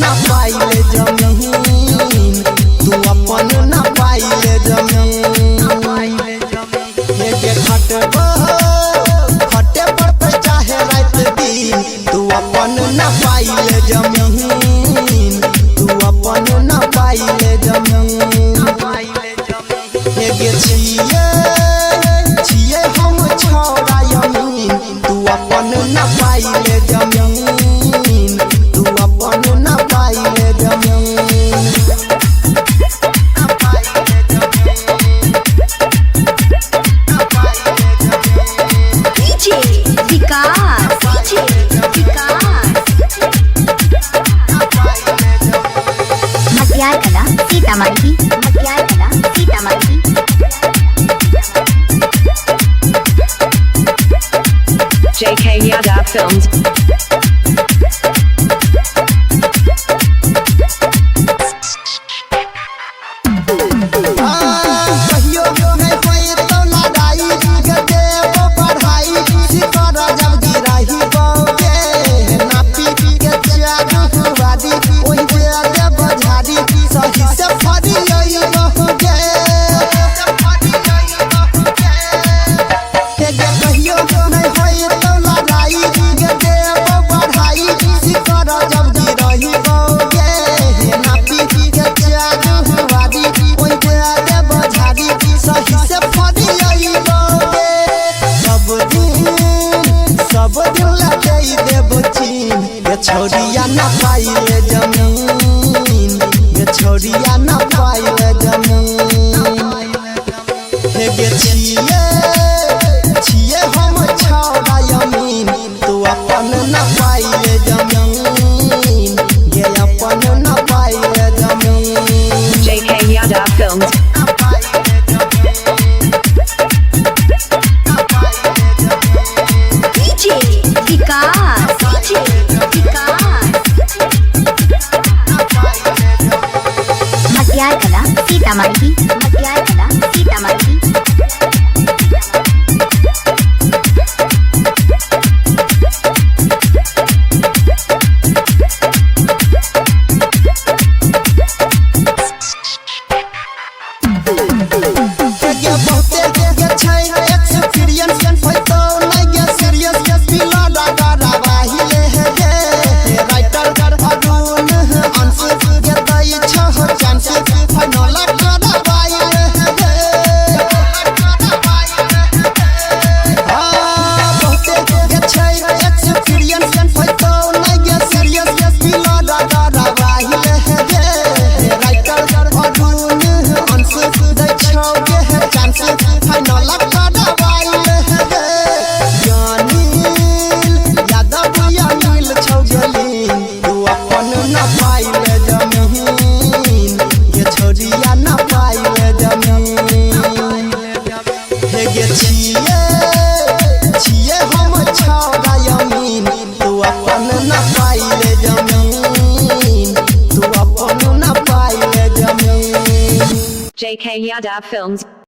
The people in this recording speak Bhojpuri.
ना पाइले जमीन, तू अपन ना पाइले जमीन। के खटे पर पे चाहे रात दिन, तू अपन ना पाइले जमीन, तू अपन ना पाइले जमीन। के छिए हम छोड़ा यमीन, तू अपन ना पाइले जमीन, तू अपन ना पाइले जमीन। डीजे विकास, मटियार कला सीतामढ़ी, मटियार कला सीतामढ़ी। JK Yada Films. छोड़िया ना पाइले जमीन, छोड़िया ना पाइले जमीन। गे छिए हम छोड़ा यमीन, तू अपन ना पाइले जमीन, गे अपन ना पाइले जमीन। JK Yada Films. डीजे विकास, मटियार कला सीतामढ़ी, मटियार कला सीतामढ़ी। छिए हम छोड़ा यमीन, तू अपन ना पाइले जमीन, तू अपन ना पाइले जमीन। JK Yada Films.